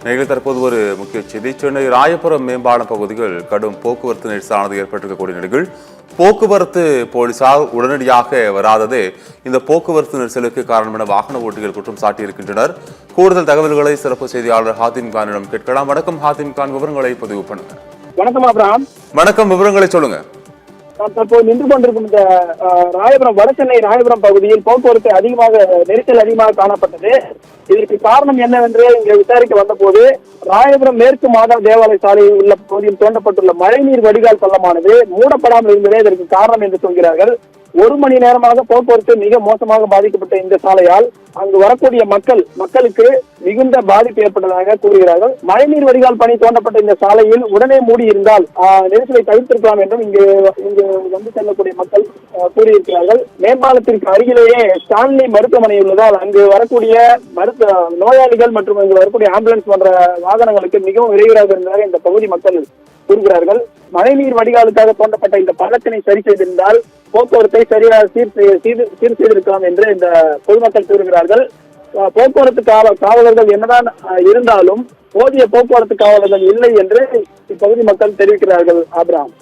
நீங்கள் தற்போது ஒரு முக்கிய செய்தி. சென்னை ராயபுரம் மேம்பாலம் பகுதியில் கடும் போக்குவரத்து நெரிசலானது ஏற்பட்டிருக்கக்கூடிய நிலையில் போக்குவரத்து போலீசார் உடனடியாக வராததே இந்த போக்குவரத்து நெரிசலுக்கு காரணம் என வாகன ஓட்டிகள் குற்றம் சாட்டியிருக்கின்றனர். கூடுதல் தகவல்களை சிறப்பு செய்தியாளர் ஹாத்திம் கானிடம் கேட்கலாம். வணக்கம் ஹாத்திம் கான், விவரங்களை பதிவு பண்ணுங்க. வணக்கம் அப்ரஹாம். வணக்கம், விவரங்களை சொல்லுங்க. தற்போது நின்று கொண்டிருக்கும் இந்த ராயபுரம் வடசென்னை ராயபுரம் பகுதியில் போக்குவரத்து நெரிசல் அதிகமாக காணப்பட்டது. இதற்கு காரணம் என்னவென்று இங்கே விசாரிக்க வந்தபோது ராயபுரம் மேற்கு மாதா தேவாலய சாலையில் உள்ள பகுதியில் தோண்டப்பட்டுள்ள மழைநீர் வடிகால் பள்ளமானது மூடப்படாமல் இருந்ததே இதற்கு காரணம் என்று சொல்கிறார்கள். 1 மணி நேரமாக போக்குவரத்து மிக மோசமாக பாதிக்கப்பட்ட இந்த சாலையால் அங்கு வரக்கூடிய மக்களுக்கு மிகுந்த பாதிப்பு ஏற்பட்டதாக கூறுகிறார்கள். மழைநீர் வடிகால் பணி தோண்டப்பட்ட இந்த சாலையில் உடனே மூடி இருந்தால் நெரிசலை தவிர்த்திருக்கலாம் என்றும் இங்கு வந்து செல்லக்கூடிய மக்கள் கூறியிருக்கிறார்கள். மேம்பாலத்திற்கு அருகிலேயே ஸ்டான்லி மருத்துவமனை உள்ளதால் அங்கு வரக்கூடிய நோயாளிகள் மற்றும் அங்கு வரக்கூடிய ஆம்புலன்ஸ் போன்ற வாகனங்களுக்கு மிகவும் விரைவாக இருந்ததாக இந்த பகுதி மக்கள் கூறுகிறார்கள். மழைநீர் வடிகாலுக்காக தோண்டப்பட்ட இந்த பள்ளத்தினை சரி செய்திருந்தால் போக்குவரத்தை சரியாக சீர் செய்திருக்கலாம் என்று இந்த பொதுமக்கள் கூறுகிறார்கள். போக்குவரத்து காவலர்கள் என்னதான் இருந்தாலும் போதிய போக்குவரத்து காவலர்கள் இல்லை என்று இப்பகுதி மக்கள் தெரிவிக்கிறார்கள். ஆபிரகாம்,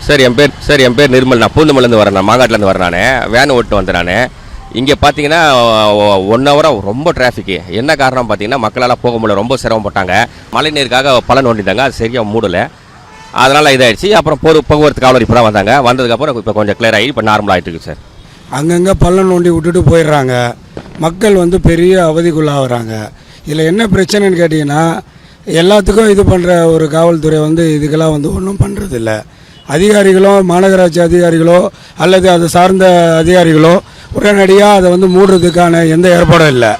சார் என் பேர் நிர்மல். நான் பூந்தமல்லேருந்து வரேன், நான் மாங்காட்டிலேருந்து வரேன். நான் வேன் ஓட்டு வந்தேன். நான் இங்கே பார்த்தீங்கன்னா 1 ஹவராக ரொம்ப டிராஃபிக்கு. என்ன காரணம் பார்த்தீங்கன்னா மக்களால் போக முடியல, ரொம்ப சிரமப்பட்டாங்க. மழை நீருக்காக பள்ளம் நோண்டிட்டாங்க, அது சரியாக மூடலை. அதனால் இதாகிடுச்சு. அப்புறம் போக்குவரத்து காவலர் இப்போ தான் வந்ததுக்கப்புறம் இப்போ கொஞ்சம் கிளியர் ஆகி இப்போ நார்மல் ஆகிட்டு இருக்கு சார். அங்கங்கே பள்ளம் நோண்டி விட்டுட்டு போயிடுறாங்க. மக்கள் வந்து பெரிய அவதிக்குள்ளாகிறாங்க. இதில் என்ன பிரச்சனைன்னு கேட்டிங்கன்னா எல்லாத்துக்கும் இது பண்ணுற ஒரு காவல்துறை வந்து இதுக்கெல்லாம் வந்து ஒன்றும் பண்ணுறதில்ல. அதிகாரிகளோ மாநகராட்சி அதிகாரிகளோ அல்லது அதை சார்ந்த அதிகாரிகளோ உடனடியாக அதை வந்து மூடுறதுக்கான எந்த ஏற்பாடும் இல்லை.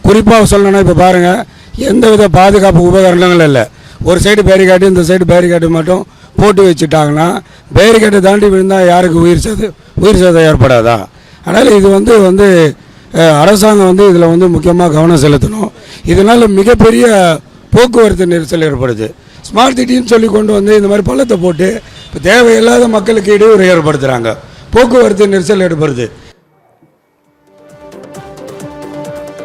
குறிப்பாக சொல்லணும்னா இப்போ பாருங்கள், எந்தவித பாதுகாப்பு உபகரணங்களும் இல்லை. ஒரு சைடு பேரிகாட்டு, இந்த சைடு பேரிகாட்டு மட்டும் போட்டு வச்சுட்டாங்கன்னா பேரிகாட்டை தாண்டி விழுந்தால் யாருக்கு உயிர் சேதம் ஏற்படாதா? அதனால் இது வந்து அரசாங்கம் வந்து இதில் வந்து முக்கியமாக கவனம் செலுத்தணும். இதனால் மிகப்பெரிய போக்குவரத்து நெரிசல் ஏற்படுது. ஸ்மார்ட் சிட்டின்னு சொல்லி கொண்டு வந்து இந்த மாதிரி பள்ளத்தை போட்டு இப்போ தேவையில்லாத மக்களுக்கு இடையூறு ஏற்படுத்துகிறாங்க, போக்குவரத்து நெரிசல் ஏற்படுது.